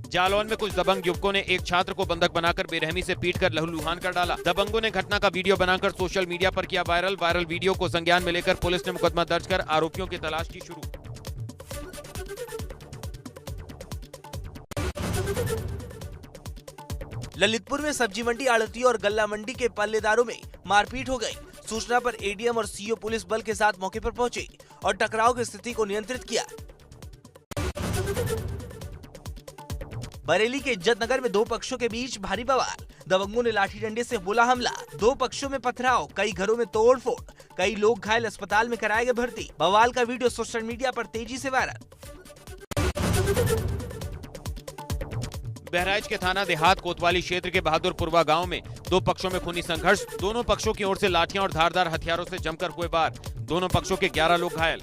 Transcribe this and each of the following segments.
जालौन में कुछ दबंग युवकों ने एक छात्र को बंधक बनाकर बेरहमी से पीटकर लहूलुहान कर डाला। दबंगों ने घटना का वीडियो बनाकर सोशल मीडिया पर किया वायरल वीडियो को संज्ञान में लेकर पुलिस ने मुकदमा दर्ज कर आरोपियों की तलाश की शुरू। ललितपुर में सब्जी मंडी आड़तियों और गल्ला मंडी के पल्लेदारों में मारपीट हो गई। सूचना पर एडीएम और सीओ पुलिस बल के साथ मौके पर पहुंचे और टकराव की स्थिति को नियंत्रित किया। बरेली के इज्जत नगर में दो पक्षों के बीच भारी बवाल। दबंगों ने लाठी डंडे से बोला हमला। दो पक्षों में पथराव, कई घरों में तोड़फोड़, कई लोग घायल, अस्पताल में कराए गए भर्ती। बवाल का वीडियो सोशल मीडिया पर तेजी से वायरल। बहराइच के थाना देहात कोतवाली क्षेत्र के बहादुरपुरवा गांव में दो पक्षों में खूनी संघर्ष। दोनों पक्षों की ओर से लाठियां और धारदार हथियारों से जमकर हुए वार। दोनों पक्षों के 11 लोग घायल।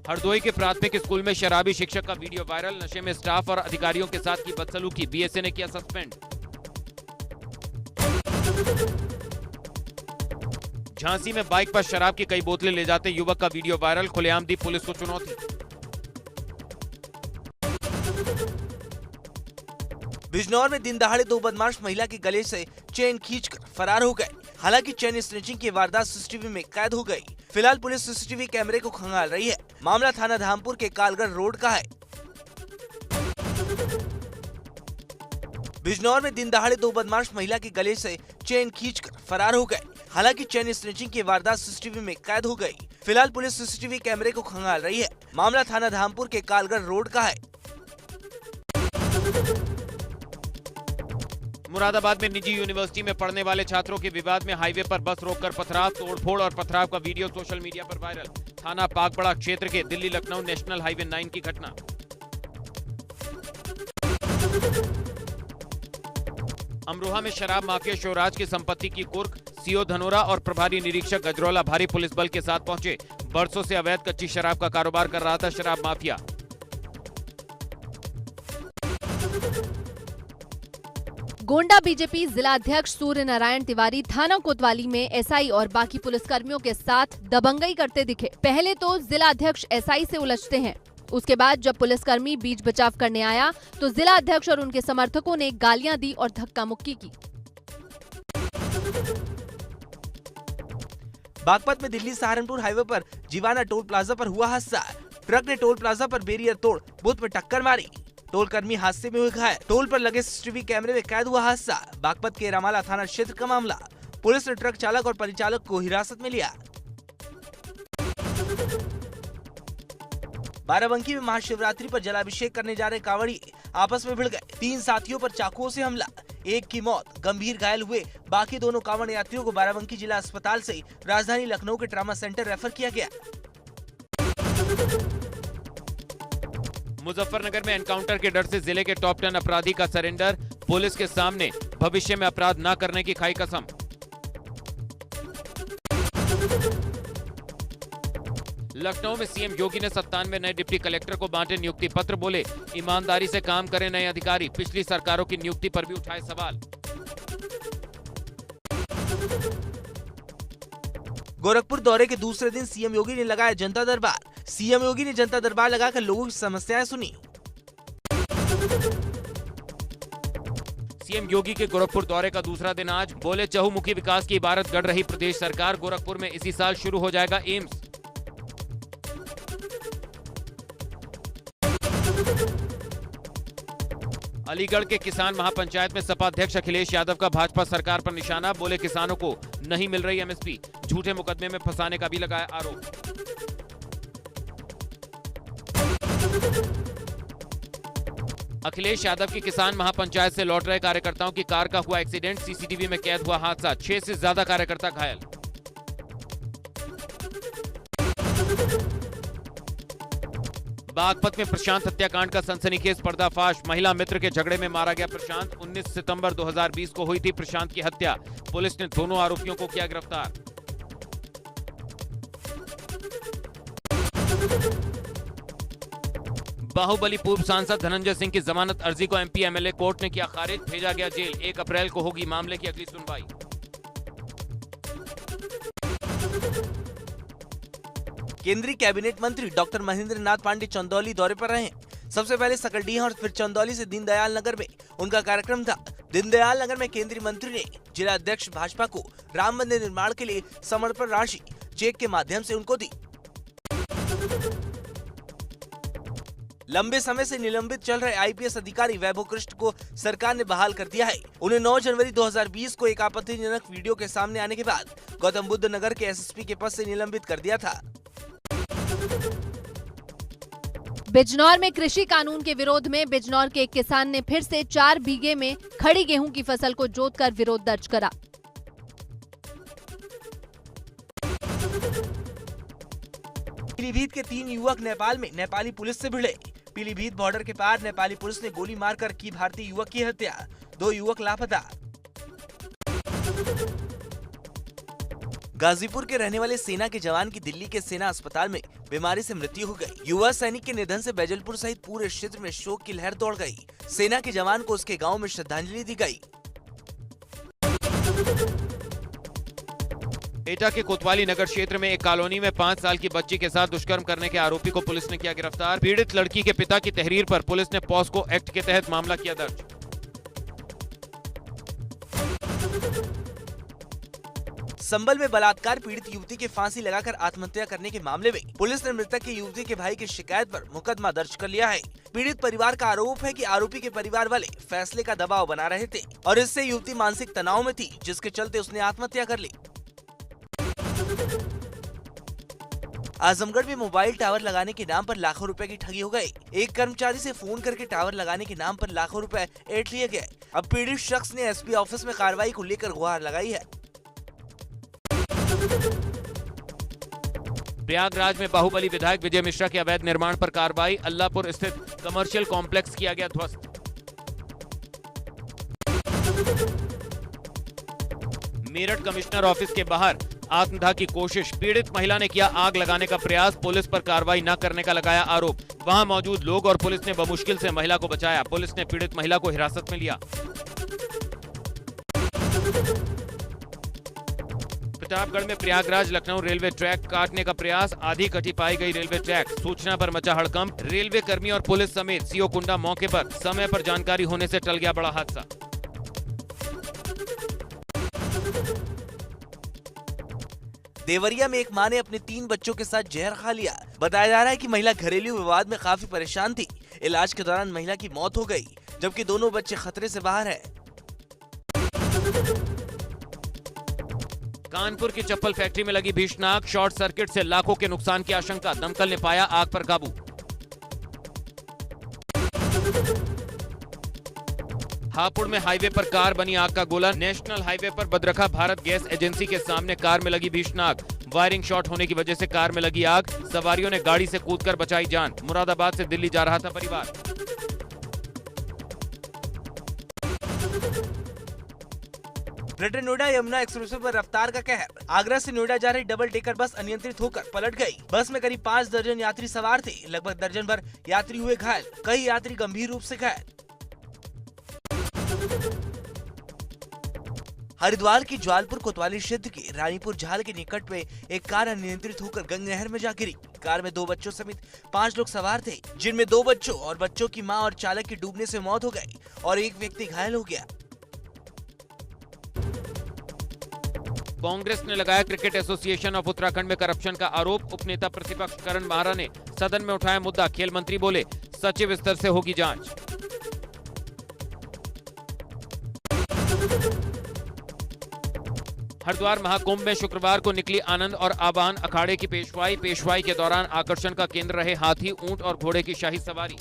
हरदोई के प्राथमिक स्कूल में शराबी शिक्षक का वीडियो वायरल। नशे में स्टाफ और अधिकारियों के साथ की बदसलूकी, बीएसए ने किया सस्पेंड। झांसी में बाइक पर शराब की कई बोतलें ले जाते युवक का वीडियो वायरल। खुलेआम दी पुलिस को चुनौती। बिजनौर में दिन दहाड़े दो बदमाश महिला के गले से चेन खींचकर फरार हो गए। हालांकि चेन स्नैचिंग की वारदात सीसीटीवी में कैद हो गई। फिलहाल पुलिस सीसीटीवी कैमरे को खंगाल रही है। मामला थाना धामपुर के कालगढ़ रोड का है। बिजनौर में दिन दहाड़े दो बदमाश महिला के गले से चेन खींचकर फरार हो गए। हालांकि चेन स्नैचिंग की वारदात सीसीटीवी में कैद हो गई। फिलहाल पुलिस सीसीटीवी कैमरे को खंगाल रही है। मामला थाना धामपुर के कालगढ़ रोड का है। मुरादाबाद में निजी यूनिवर्सिटी में पढ़ने वाले छात्रों के विवाद में हाईवे पर बस रोककर पथराव, तोड़फोड़ और पथराव का वीडियो सोशल मीडिया पर वायरल। थाना पाकबड़ा क्षेत्र के दिल्ली लखनऊ नेशनल हाईवे 9 की घटना। अमरोहा में शराब माफिया शिवराज की संपत्ति की कुर्क। सीओ धनोरा और प्रभारी निरीक्षक गजरौला भारी पुलिस बल के साथ पहुंचे। बरसों से अवैध कच्ची शराब का कारोबार कर रहा था शराब माफिया। गोंडा बीजेपी जिला अध्यक्ष सूर्य नारायण तिवारी थाना कोतवाली में एसआई और बाकी पुलिसकर्मियों के साथ दबंगई करते दिखे। पहले तो जिला अध्यक्ष एसआई से उलझते हैं, उसके बाद जब पुलिसकर्मी बीच बचाव करने आया तो जिला अध्यक्ष और उनके समर्थकों ने गालियां दी और धक्का मुक्की की। बागपत में दिल्ली सहारनपुर हाईवे पर जीवाना टोल प्लाजा पर हुआ हादसा। ट्रक ने टोल प्लाजा पर बैरियर तोड़ बुथ में टक्कर मारी। टोल कर्मी हादसे में हुए घायल। टोल पर लगे सीसीटीवी कैमरे में कैद हुआ हादसा। बागपत के रामाला थाना क्षेत्र का मामला। पुलिस ने ट्रक चालक और परिचालक को हिरासत में लिया। बाराबंकी में महाशिवरात्रि पर जलाभिषेक करने जा रहे कांवड़ी आपस में भिड़ गए। 3 साथियों पर चाकुओं से हमला। एक की मौत, गंभीर घायल हुए बाकी दोनों कांवड़ यात्रियों को बाराबंकी जिला अस्पताल से राजधानी लखनऊ के ट्रामा सेंटर रेफर किया गया। मुजफ्फरनगर में एनकाउंटर के डर से जिले के टॉप 10 अपराधी का सरेंडर। पुलिस के सामने भविष्य में अपराध न करने की खाई कसम। लखनऊ में सीएम योगी ने 97 नए डिप्टी कलेक्टर को बांटे नियुक्ति पत्र। बोले ईमानदारी से काम करें नए अधिकारी। पिछली सरकारों की नियुक्ति पर भी उठाए सवाल। गोरखपुर दौरे के दूसरे दिन सीएम योगी ने लगाया जनता दरबार। सीएम योगी ने जनता दरबार लगाकर लोगों की समस्याएं सुनी। सीएम योगी के गोरखपुर दौरे का दूसरा दिन आज। बोले चहुमुखी विकास की इबारत गढ़ रही प्रदेश सरकार। गोरखपुर में इसी साल शुरू हो जाएगा एम्स। अलीगढ़ के किसान महापंचायत में सपा अध्यक्ष अखिलेश यादव का भाजपा सरकार पर निशाना। बोले किसानों को नहीं मिल रही एमएसपी। झूठे मुकदमे में फंसाने का भी लगाया आरोप। अखिलेश यादव की किसान महापंचायत से लौट रहे कार्यकर्ताओं की कार का हुआ एक्सीडेंट। सीसीटीवी में कैद हुआ हादसा। 6 से ज्यादा कार्यकर्ता घायल। बागपत में प्रशांत हत्याकांड का सनसनीखेज पर्दाफाश। महिला मित्र के झगड़े में मारा गया प्रशांत। 19 सितंबर 2020 को हुई थी प्रशांत की हत्या। पुलिस ने दोनों आरोपियों को किया गिरफ्तार। बाहुबली पूर्व सांसद धनंजय सिंह की जमानत अर्जी को एमपी एमएलए कोर्ट ने किया खारिज। भेजा गया जेल। 1 अप्रैल को होगी मामले की अगली सुनवाई। केंद्रीय कैबिनेट मंत्री डॉक्टर महेंद्र नाथ पांडे चंदौली दौरे पर रहे हैं। सबसे पहले सकरडीहा और फिर चंदौली से दीनदयाल नगर में उनका कार्यक्रम था। दीनदयाल नगर में केंद्रीय मंत्री ने जिला अध्यक्ष भाजपा को राम मंदिर निर्माण के लिए समर्पण राशि चेक के माध्यम से उनको दी। लंबे समय से निलंबित चल रहे आईपीएस अधिकारी वैभव कृष्ण को सरकार ने बहाल कर दिया है। उन्हें 9 जनवरी 2020 को एक आपत्तिजनक वीडियो के सामने आने के बाद गौतम बुद्ध नगर के एसएसपी के पद से निलंबित कर दिया था। बिजनौर में कृषि कानून के विरोध में बिजनौर के एक किसान ने फिर से 4 बीघे में खड़ी गेहूं की फसल को जोतकर विरोध दर्ज करा। पीलीभीत के 3 युवक नेपाल में नेपाली पुलिस से भिड़े। पीलीभीत बॉर्डर के पार नेपाली पुलिस ने गोली मारकर की भारतीय युवक की हत्या। 2 युवक लापता। गाजीपुर के रहने वाले सेना के जवान की दिल्ली के सेना अस्पताल में बीमारी से मृत्यु हो गई। युवा सैनिक के निधन से बैजलपुर सहित पूरे क्षेत्र में शोक की लहर दौड़ गई। सेना के जवान को उसके गांव में श्रद्धांजलि दी गई। एटा के कोतवाली नगर क्षेत्र में एक कॉलोनी में 5 साल की बच्ची के साथ दुष्कर्म करने के आरोपी को पुलिस ने किया गिरफ्तार। पीड़ित लड़की के पिता की तहरीर पर पुलिस ने पॉस्को एक्ट के तहत मामला किया दर्ज। संभल में बलात्कार पीड़ित युवती के फांसी लगाकर आत्महत्या करने के मामले में पुलिस ने मृतक की युवती के भाई की शिकायत पर मुकदमा दर्ज कर लिया है। पीड़ित परिवार का आरोप है कि आरोपी के परिवार वाले फैसले का दबाव बना रहे थे और इससे युवती मानसिक तनाव में थी, जिसके चलते उसने आत्महत्या कर ली। आजमगढ़ में मोबाइल टावर लगाने के नाम पर लाखों रुपए की ठगी हो गई। एक कर्मचारी से फोन करके टावर लगाने के नाम पर लाखों रुपए ऐंठ लिए गए। अब पीड़ित शख्स ने एसपी ऑफिस में कार्रवाई को लेकर गुहार लगाई है। प्रयागराज में बाहुबली विधायक विजय मिश्रा के अवैध निर्माण पर कार्रवाई। अल्लाहपुर स्थित कमर्शियल कॉम्प्लेक्स किया गया ध्वस्त। मेरठ कमिश्नर ऑफिस के बाहर आत्मदाह की कोशिश। पीड़ित महिला ने किया आग लगाने का प्रयास। पुलिस पर कार्रवाई न करने का लगाया आरोप। वहां मौजूद लोग और पुलिस ने बमुश्किल से महिला को बचाया। पुलिस ने पीड़ित महिला को हिरासत में लिया। प्रतापगढ़ में प्रयागराज लखनऊ रेलवे ट्रैक काटने का प्रयास। आधी कटी पाई गई रेलवे ट्रैक। सूचना पर मचा हड़कंप। रेलवे कर्मी और पुलिस समेत सीओ कुंडा मौके पर। समय पर जानकारी होने से टल गया बड़ा हादसा। देवरिया में एक मां ने अपने 3 बच्चों के साथ जहर खा लिया। बताया जा रहा है कि महिला घरेलू विवाद में काफी परेशान थी। इलाज के दौरान महिला की मौत हो गई, जबकि दोनों बच्चे खतरे से बाहर हैं। कानपुर की चप्पल फैक्ट्री में लगी भीषण आग। शॉर्ट सर्किट से लाखों के नुकसान की आशंका। दमकल ने पाया आग पर काबू। हापुड़ में हाईवे पर कार बनी आग का गोला। नेशनल हाईवे पर बदरखा भारत गैस एजेंसी के सामने कार में लगी भीषण आग। वायरिंग शॉर्ट होने की वजह से कार में लगी आग। सवारियों ने गाड़ी से कूदकर बचाई जान। मुरादाबाद से दिल्ली जा रहा था परिवार। ग्रेटर नोएडा यमुना एक्सप्रेसवे पर रफ्तार का कहर। आगरा से नोएडा जा रही डबल डेकर बस अनियंत्रित होकर पलट गई। बस में करीब 5 दर्जन यात्री सवार थे। लगभग दर्जन भर यात्री हुए घायल। कई यात्री गंभीर रूप से घायल। हरिद्वार की ज्वालपुर कोतवाली क्षेत्र के रानीपुर झाल के निकट में एक कार अनियंत्रित होकर गंगा नहर में जा गिरी। कार में 2 बच्चों समेत 5 लोग सवार थे, जिनमें 2 बच्चों और बच्चों की मां और चालक की डूबने से मौत हो गई और एक व्यक्ति घायल हो गया। कांग्रेस ने लगाया क्रिकेट एसोसिएशन ऑफ उत्तराखंड में करप्शन का आरोप। उपनेता प्रतिपक्ष करण माहरा ने सदन में उठाया मुद्दा। खेल मंत्री बोले, सचिव स्तर से होगी जांच। हरिद्वार महाकुंभ में शुक्रवार को निकली आनंद और आवाहन अखाड़े की पेशवाई। पेशवाई के दौरान आकर्षण का केंद्र रहे हाथी, ऊंट और घोड़े की शाही सवारी।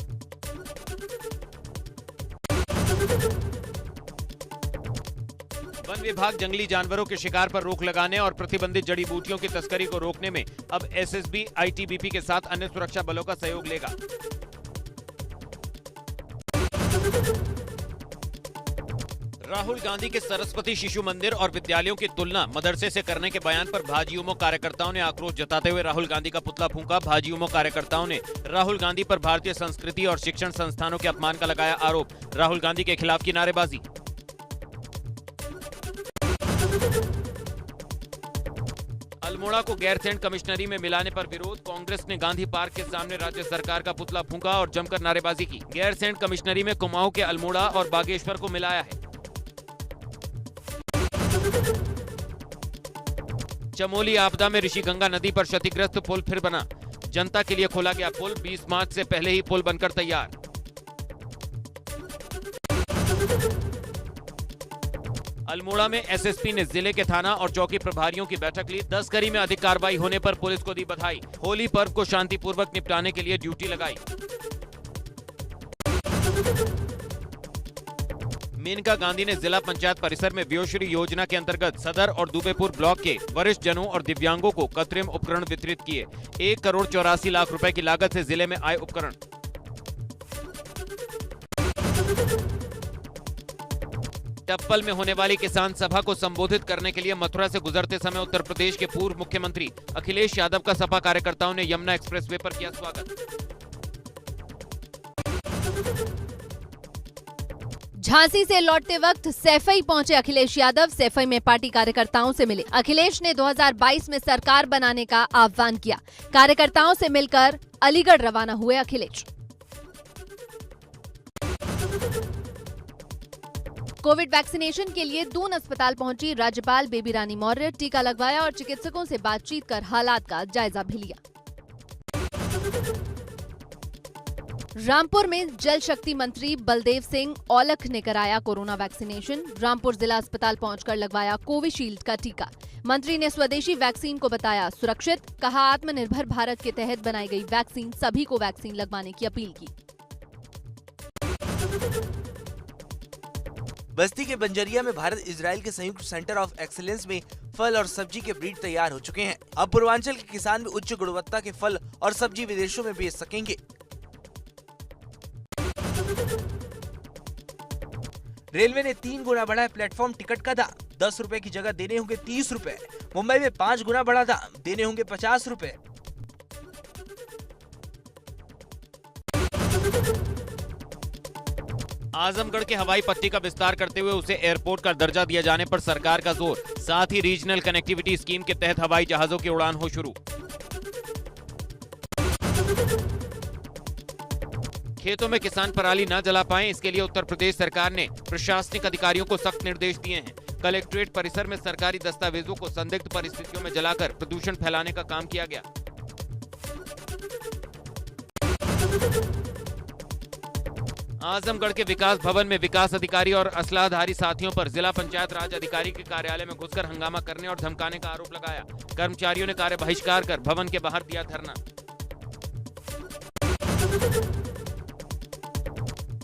वन विभाग जंगली जानवरों के शिकार पर रोक लगाने और प्रतिबंधित जड़ी बूटियों की तस्करी को रोकने में अब एसएसबी, आईटीबीपी के साथ अन्य सुरक्षा बलों का सहयोग लेगा। राहुल गांधी के सरस्वती शिशु मंदिर और विद्यालयों की तुलना मदरसे से करने के बयान पर भाजयुमो कार्यकर्ताओं ने आक्रोश जताते हुए राहुल गांधी का पुतला फूंका। भाजयुमो कार्यकर्ताओं ने राहुल गांधी पर भारतीय संस्कृति और शिक्षण संस्थानों के अपमान का लगाया आरोप। राहुल गांधी के खिलाफ की नारेबाजी। अल्मोड़ा को गैरसैंण कमिश्नरी में मिलाने पर विरोध। कांग्रेस ने गांधी पार्क के सामने राज्य सरकार का पुतला फूंका और जमकर नारेबाजी की। गैरसैंण कमिश्नरी में कुमाऊं के अल्मोड़ा और बागेश्वर को मिलाया है। चमोली आपदा में ऋषिगंगा नदी पर क्षतिग्रस्त पुल फिर बना। जनता के लिए खोला गया पुल। 20 मार्च से पहले ही पुल बनकर तैयार। अल्मोड़ा में एसएसपी ने जिले के थाना और चौकी प्रभारियों की बैठक ली। तस्करी में अधिक कार्रवाई होने पर पुलिस को दी बधाई। होली पर्व को शांतिपूर्वक निपटाने के लिए ड्यूटी लगाई। मेनका गांधी ने जिला पंचायत परिसर में व्योश्री योजना के अंतर्गत सदर और दुबेपुर ब्लॉक के वरिष्ठ जनों और दिव्यांगों को कृत्रिम उपकरण वितरित किए। 1,84,00,000 रुपए की लागत से जिले में आए उपकरण। टप्पल में होने वाली किसान सभा को संबोधित करने के लिए मथुरा से गुजरते समय उत्तर प्रदेश के पूर्व मुख्यमंत्री अखिलेश यादव का सपा कार्यकर्ताओं ने यमुना एक्सप्रेसवे पर किया स्वागत। झांसी से लौटते वक्त सैफई पहुंचे अखिलेश यादव। सैफई में पार्टी कार्यकर्ताओं से मिले। अखिलेश ने 2022 में सरकार बनाने का आह्वान किया। कार्यकर्ताओं से मिलकर अलीगढ़ रवाना हुए अखिलेश। कोविड वैक्सीनेशन के लिए दून अस्पताल पहुंची राज्यपाल बेबी रानी मौर्य। टीका लगवाया और चिकित्सकों से बातचीत कर हालात का जायजा भी लिया। रामपुर में जल शक्ति मंत्री बलदेव सिंह औलख ने कराया कोरोना वैक्सीनेशन। रामपुर जिला अस्पताल पहुंचकर लगवाया कोविशील्ड का टीका। मंत्री ने स्वदेशी वैक्सीन को बताया सुरक्षित। कहा आत्मनिर्भर भारत के तहत बनाई गई वैक्सीन सभी को वैक्सीन लगवाने की अपील की। बस्ती के बंजरिया में भारत इजराइल के संयुक्त सेंटर ऑफ एक्सीलेंस में फल और सब्जी के ब्रीड तैयार हो चुके हैं। अब पूर्वांचल के किसान भी उच्च गुणवत्ता के फल और सब्जी विदेशों में बेच सकेंगे। रेलवे ने 3 गुना बढ़ाया प्लेटफॉर्म टिकट का दाम। 10 रुपए की जगह देने होंगे 30 रुपए। मुंबई में 5 गुना बढ़ा दाम, देने होंगे 50 रुपए। आजमगढ़ के हवाई पट्टी का विस्तार करते हुए उसे एयरपोर्ट का दर्जा दिया जाने पर सरकार का जोर। साथ ही रीजनल कनेक्टिविटी स्कीम के तहत हवाई जहाजों की उड़ान हो शुरू। खेतों में किसान पराली न जला पाएं, इसके लिए उत्तर प्रदेश सरकार ने प्रशासनिक अधिकारियों को सख्त निर्देश दिए हैं। कलेक्ट्रेट परिसर में सरकारी दस्तावेजों को संदिग्ध परिस्थितियों में जलाकर प्रदूषण फैलाने का काम किया गया। आजमगढ़ के विकास भवन में विकास अधिकारी और असलाधारी साथियों पर जिला पंचायत राज अधिकारी के कार्यालय में घुसकर हंगामा करने और धमकाने का आरोप लगाया। कर्मचारियों ने कार्य बहिष्कार कर भवन के बाहर दिया धरना।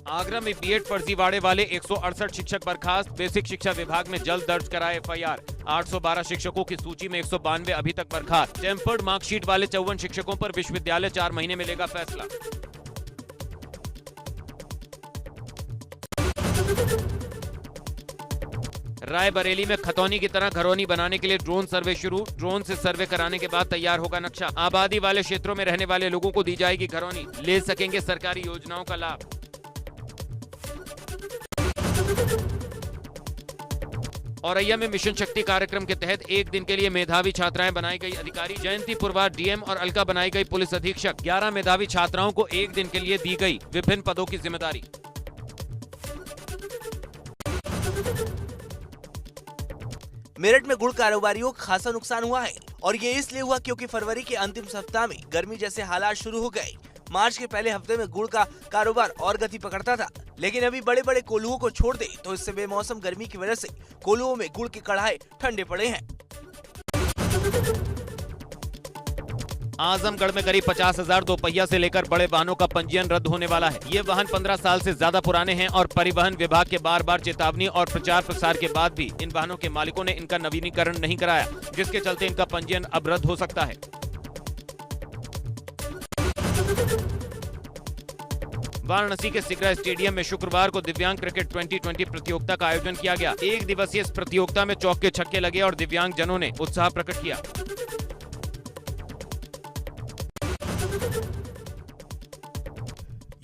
आगरा में बीएड फर्जीवाड़े वाले 168 शिक्षक बर्खास्त। बेसिक शिक्षा विभाग में जल्द दर्ज कराए एफआईआर। 812 शिक्षकों की सूची में 192 अभी तक बर्खास्त। टेम्पर्ड मार्कशीट वाले 54 शिक्षकों पर विश्वविद्यालय 4 महीने में लेगा फैसला। रायबरेली में खतौनी की तरह घरौनी बनाने के लिए ड्रोन सर्वे शुरू। ड्रोन से सर्वे कराने के बाद तैयार होगा नक्शा। आबादी वाले क्षेत्रों में रहने वाले लोगों को दी जाएगी घरौनी। ले सकेंगे सरकारी योजनाओं का लाभ। औरैया में मिशन शक्ति कार्यक्रम के तहत एक दिन के लिए मेधावी छात्राएं बनाई गई अधिकारी। जयंती पुरवार डीएम और अलका बनाई गई पुलिस अधीक्षक। 11 मेधावी छात्राओं को एक दिन के लिए दी गई विभिन्न पदों की जिम्मेदारी। मेरठ में गुड़ कारोबारियों को खासा नुकसान हुआ है और ये इसलिए हुआ क्योंकि फरवरी के अंतिम सप्ताह में गर्मी जैसे हालात शुरू हो गए। मार्च के पहले हफ्ते में गुड़ का कारोबार और गति पकड़ता था, लेकिन अभी बड़े बड़े कोल्हुओं को छोड़ दे तो इससे बेमौसम गर्मी की वजह से कोल्हुओं में गुड़ के कढ़ाए ठंडे पड़े हैं। आजमगढ़ में करीब 50,000 दोपहिया से लेकर बड़े वाहनों का पंजीयन रद्द होने वाला है। ये वाहन 15 साल से ज्यादा पुराने हैं और परिवहन विभाग के बार-बार चेतावनी और प्रचार प्रसार के बाद भी इन वाहनों के मालिकों ने इनका नवीनीकरण नहीं कराया, जिसके चलते इनका पंजीयन अब रद्द हो सकता है। वाराणसी के सिगरा स्टेडियम में शुक्रवार को दिव्यांग क्रिकेट 2020 प्रतियोगिता का आयोजन किया गया। एक दिवसीय इस प्रतियोगिता में चौके छक्के लगे और दिव्यांग जनों ने उत्साह प्रकट किया।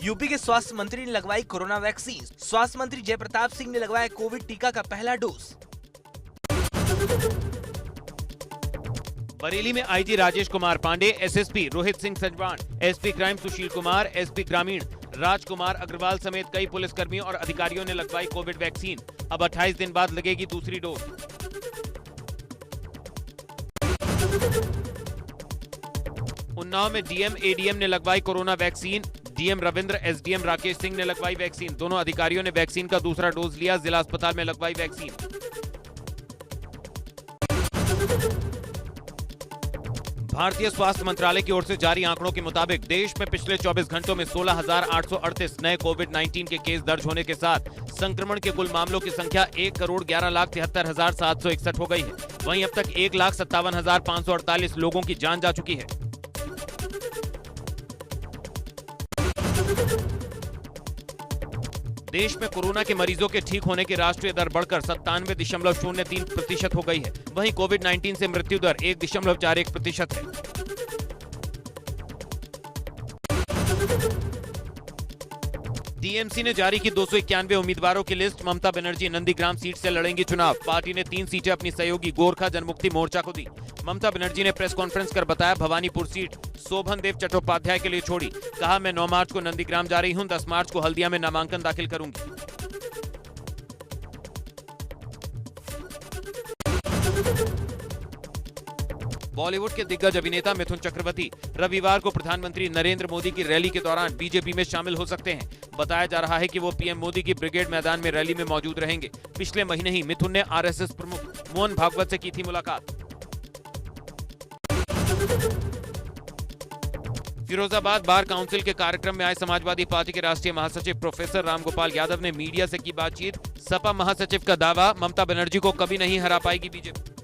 यूपी के स्वास्थ्य मंत्री ने लगवाई कोरोना वैक्सीन। स्वास्थ्य मंत्री जयप्रताप सिंह ने लगवाया कोविड टीका का पहला डोज। बरेली में IG Rajesh Kumar Pandey, SSP Rohit Singh Sajwan, SP crime Sushil Kumar, SP ग्रामीण राजकुमार अग्रवाल समेत कई पुलिसकर्मियों और अधिकारियों ने लगवाई कोविड वैक्सीन। अब 28 दिन बाद लगेगी दूसरी डोज। उन्नाव में डीएम एडीएम ने लगवाई corona vaccine. DM Ravindra, SDM Rakesh Singh ने लगवाई वैक्सीन। दोनों अधिकारियों ने वैक्सीन का दूसरा डोज लिया। जिला अस्पताल में लगवाई वैक्सीन। भारतीय स्वास्थ्य मंत्रालय की ओर से जारी आंकड़ों के मुताबिक देश में पिछले 24 घंटों में 16,838 नए कोविड-19 के केस दर्ज होने के साथ संक्रमण के कुल मामलों की संख्या 1,11,73,761 हो गई है। वहीं अब तक 1,57,548 लोगों की जान जा चुकी है। देश में कोरोना के मरीजों के ठीक होने की राष्ट्रीय दर बढ़कर 97.03% हो गई है। वहीं कोविड-19 से मृत्यु दर 1.41% है। टीएमसी ने जारी की 291 उम्मीदवारों की लिस्ट। ममता बनर्जी नंदीग्राम सीट से लड़ेंगी चुनाव। पार्टी ने 3 सीटें अपनी सहयोगी गोरखा जनमुक्ति मोर्चा को दी। ममता बनर्जी ने प्रेस कॉन्फ्रेंस कर बताया, भवानीपुर सीट शोभन देव चट्टोपाध्याय के लिए छोड़ी। कहा, मैं 9 मार्च को नंदीग्राम जा रही हूं, 10 मार्च को हल्दिया में नामांकन दाखिल करूंगी। बॉलीवुड के दिग्गज अभिनेता मिथुन चक्रवर्ती रविवार को प्रधानमंत्री नरेंद्र मोदी की रैली के दौरान बीजेपी में शामिल हो सकते हैं। बताया जा रहा है कि वो पीएम मोदी की ब्रिगेड मैदान में रैली में मौजूद रहेंगे। पिछले महीने ही मिथुन ने आरएसएस प्रमुख मोहन भागवत से की थी मुलाकात। फिरोजाबाद बार काउंसिल के कार्यक्रम में आए समाजवादी पार्टी के राष्ट्रीय महासचिव प्रोफेसर रामगोपाल यादव ने मीडिया से की बातचीत। सपा महासचिव का दावा, ममता बनर्जी को कभी नहीं हरा पाएगी बीजेपी।